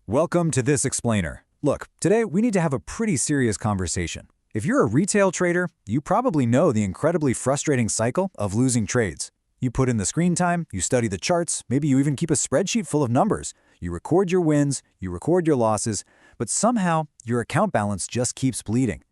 Welcome to this explainer. Look, today we need to have a pretty serious conversation. If you're a retail trader, you probably know the incredibly frustrating cycle of losing trades. You put in the screen time, you study the charts, maybe you even keep a spreadsheet full of numbers. You record your wins, you record your losses, but somehow your account balance just keeps bleeding.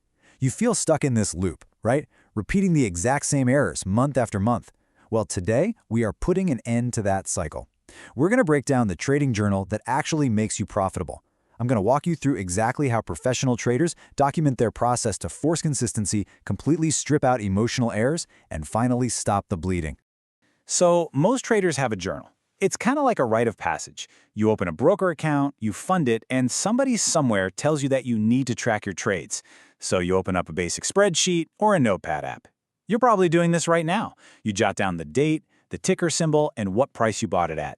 You feel stuck in this loop, right? Repeating the exact same errors month after month. Well, today we are putting an end to that cycle. We're going to break down the trading journal that actually makes you profitable. I'm going to walk you through exactly how professional traders document their process to force consistency, completely strip out emotional errors, and finally stop the bleeding. So most traders have a journal. It's kind of like a rite of passage. You open a broker account, you fund it, and somebody somewhere tells you that you need to track your trades. So you open up a basic spreadsheet or a notepad app. You're probably doing this right now. You jot down the date, the ticker symbol, and what price you bought it at.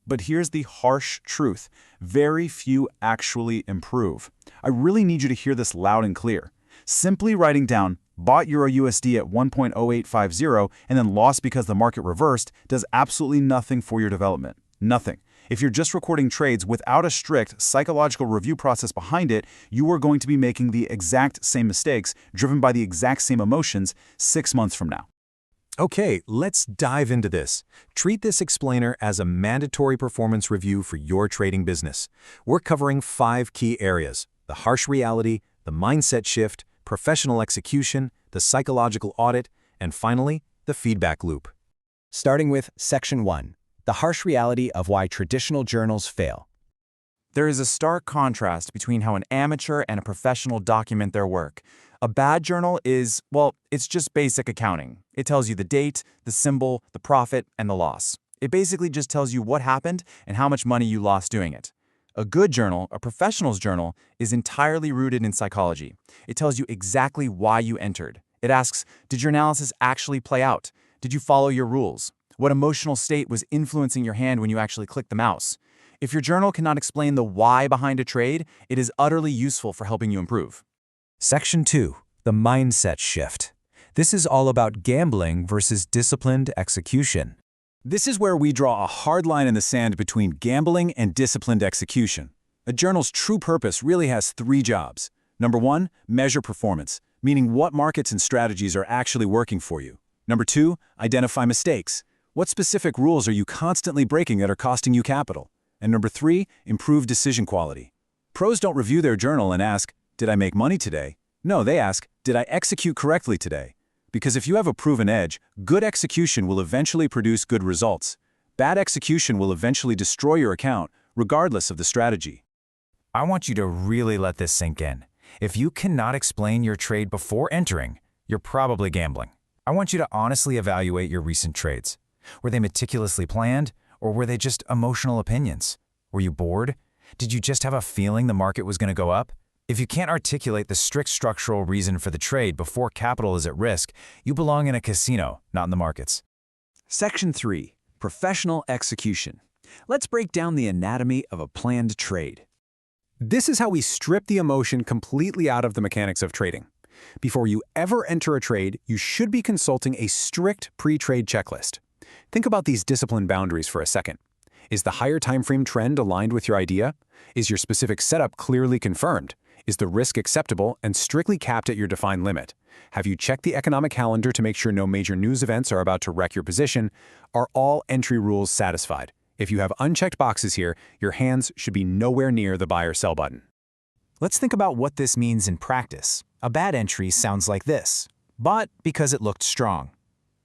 But here's the harsh truth. Very few actually improve. I really need you to hear this loud and clear. Simply writing down bought Euro USD at 1.0850 and then lost because the market reversed does absolutely nothing for your development. Nothing. If you're just recording trades without a strict psychological review process behind it, you are going to be making the exact same mistakes driven by the exact same emotions 6 months from now. Okay, let's dive into this. Treat this explainer as a mandatory performance review for your trading business. We're covering 5 key areas: the harsh reality, the mindset shift, professional execution, the psychological audit, and finally, the feedback loop. Starting with Section 1, the harsh reality of why traditional journals fail. There is a stark contrast between how an amateur and a professional document their work. A bad journal is, well, it's just basic accounting. It tells you the date, the symbol, the profit, and the loss. It basically just tells you what happened and how much money you lost doing it. A good journal, a professional's journal, is entirely rooted in psychology. It tells you exactly why you entered. It asks, did your analysis actually play out? Did you follow your rules? What emotional state was influencing your hand when you actually clicked the mouse? If your journal cannot explain the why behind a trade, it is utterly useful for helping you improve. Section 2, the mindset shift. This is all about gambling versus disciplined execution. This is where we draw a hard line in the sand between gambling and disciplined execution. A journal's true purpose really has 3 jobs. Number 1, measure performance, meaning what markets and strategies are actually working for you. Number 2, identify mistakes. What specific rules are you constantly breaking that are costing you capital? And number 3, improve decision quality. Pros don't review their journal and ask, did I make money today? No, they ask, did I execute correctly today? Because if you have a proven edge, good execution will eventually produce good results. Bad execution will eventually destroy your account, regardless of the strategy. I want you to really let this sink in. If you cannot explain your trade before entering, you're probably gambling. I want you to honestly evaluate your recent trades. Were they meticulously planned, or were they just emotional opinions? Were you bored? Did you just have a feeling the market was going to go up? If you can't articulate the strict structural reason for the trade before capital is at risk, you belong in a casino, not in the markets. Section 3, professional execution. Let's break down the anatomy of a planned trade. This is how we strip the emotion completely out of the mechanics of trading. Before you ever enter a trade, you should be consulting a strict pre-trade checklist. Think about these discipline boundaries for a second. Is the higher timeframe trend aligned with your idea? Is your specific setup clearly confirmed? Is the risk acceptable and strictly capped at your defined limit? Have you checked the economic calendar to make sure no major news events are about to wreck your position? Are all entry rules satisfied? If you have unchecked boxes here, your hands should be nowhere near the buy or sell button. Let's think about what this means in practice. A bad entry sounds like this: bought because it looked strong.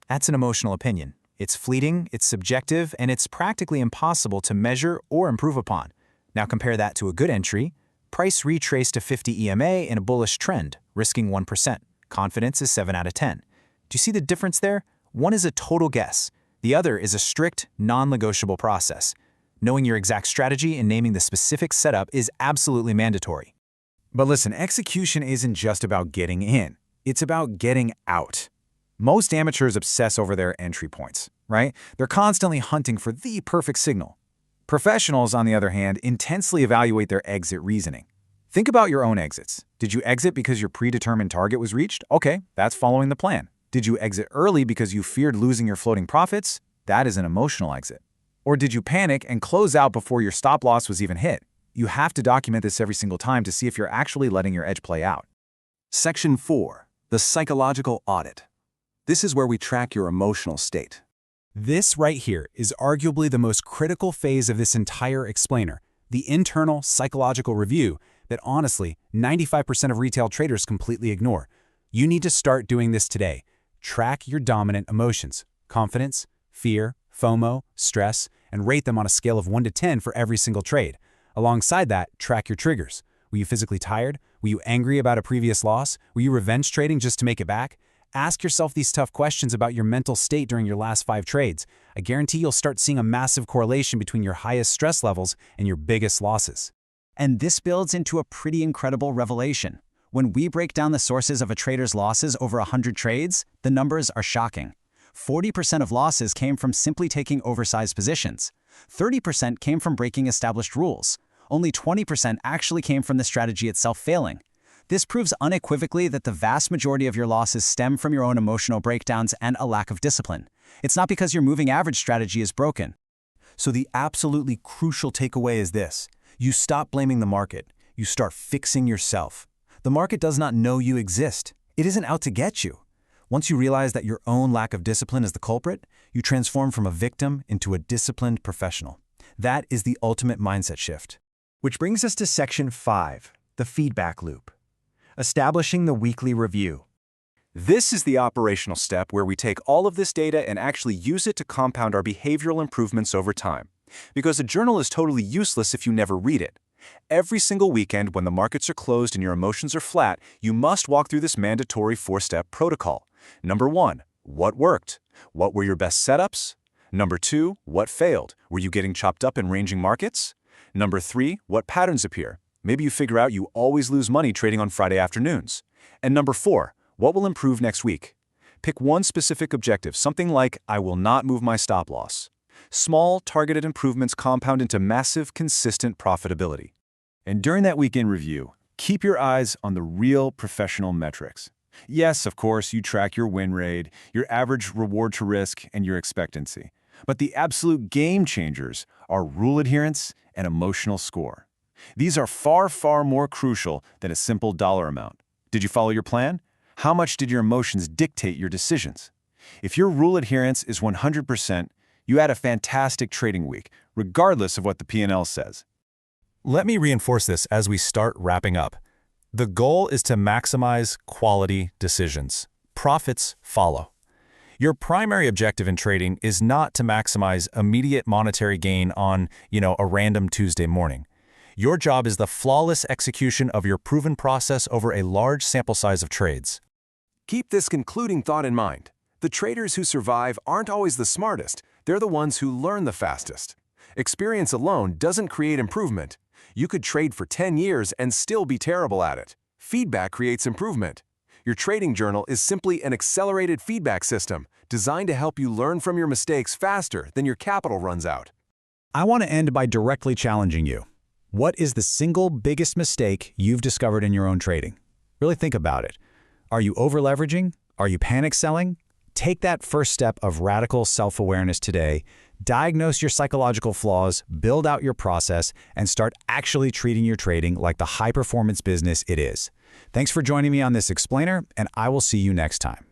That's an emotional opinion. It's fleeting, it's subjective, and it's practically impossible to measure or improve upon. Now compare that to a good entry: price retraced to 50 EMA in a bullish trend, risking 1%. Confidence is 7 out of 10. Do you see the difference there? One is a total guess. The other is a strict, non-negotiable process. Knowing your exact strategy and naming the specific setup is absolutely mandatory. But listen, execution isn't just about getting in. It's about getting out. Most amateurs obsess over their entry points, right? They're constantly hunting for the perfect signal. Professionals, on the other hand, intensely evaluate their exit reasoning. Think about your own exits. Did you exit because your predetermined target was reached? Okay, that's following the plan. Did you exit early because you feared losing your floating profits? That is an emotional exit. Or did you panic and close out before your stop loss was even hit? You have to document this every single time to see if you're actually letting your edge play out. Section 4. The psychological audit. This is where we track your emotional state. This right here is arguably the most critical phase of this entire explainer, the internal psychological review that honestly 95% of retail traders completely ignore. You need to start doing this today. Track your dominant emotions: confidence, fear, FOMO, stress, and rate them on a scale of 1 to 10 for every single trade. Alongside that, track your triggers. Were you physically tired? Were you angry about a previous loss? Were you revenge trading just to make it back? Ask yourself these tough questions about your mental state during your last 5 trades. I guarantee you'll start seeing a massive correlation between your highest stress levels and your biggest losses. And this builds into a pretty incredible revelation. When we break down the sources of a trader's losses over 100 trades, the numbers are shocking. 40% of losses came from simply taking oversized positions. 30% came from breaking established rules. Only 20% actually came from the strategy itself failing. This proves unequivocally that the vast majority of your losses stem from your own emotional breakdowns and a lack of discipline. It's not because your moving average strategy is broken. So the absolutely crucial takeaway is this. You stop blaming the market. You start fixing yourself. The market does not know you exist. It isn't out to get you. Once you realize that your own lack of discipline is the culprit, you transform from a victim into a disciplined professional. That is the ultimate mindset shift. Which brings us to Section 5, the feedback loop. Establishing the weekly review. This is the operational step where we take all of this data and actually use it to compound our behavioral improvements over time. Because a journal is totally useless if you never read it. Every single weekend when the markets are closed and your emotions are flat, you must walk through this mandatory 4-step protocol. Number 1, what worked? What were your best setups? Number 2, what failed? Were you getting chopped up in ranging markets? Number 3, what patterns appear? Maybe you figure out you always lose money trading on Friday afternoons. And number 4, what will improve next week? Pick one specific objective, something like, I will not move my stop loss. Small, targeted improvements compound into massive, consistent profitability. And during that weekend review, keep your eyes on the real professional metrics. Yes, of course, you track your win rate, your average reward to risk, and your expectancy. But the absolute game changers are rule adherence and emotional score. These are far, far more crucial than a simple dollar amount. Did you follow your plan? How much did your emotions dictate your decisions? If your rule adherence is 100%, you had a fantastic trading week, regardless of what the P&L says. Let me reinforce this as we start wrapping up. The goal is to maximize quality decisions. Profits follow. Your primary objective in trading is not to maximize immediate monetary gain on, a random Tuesday morning. Your job is the flawless execution of your proven process over a large sample size of trades. Keep this concluding thought in mind. The traders who survive aren't always the smartest. They're the ones who learn the fastest. Experience alone doesn't create improvement. You could trade for 10 years and still be terrible at it. Feedback creates improvement. Your trading journal is simply an accelerated feedback system designed to help you learn from your mistakes faster than your capital runs out. I want to end by directly challenging you. What is the single biggest mistake you've discovered in your own trading? Really think about it. Are you over-leveraging? Are you panic selling? Take that first step of radical self-awareness today, diagnose your psychological flaws, build out your process, and start actually treating your trading like the high-performance business it is. Thanks for joining me on this explainer, and I will see you next time.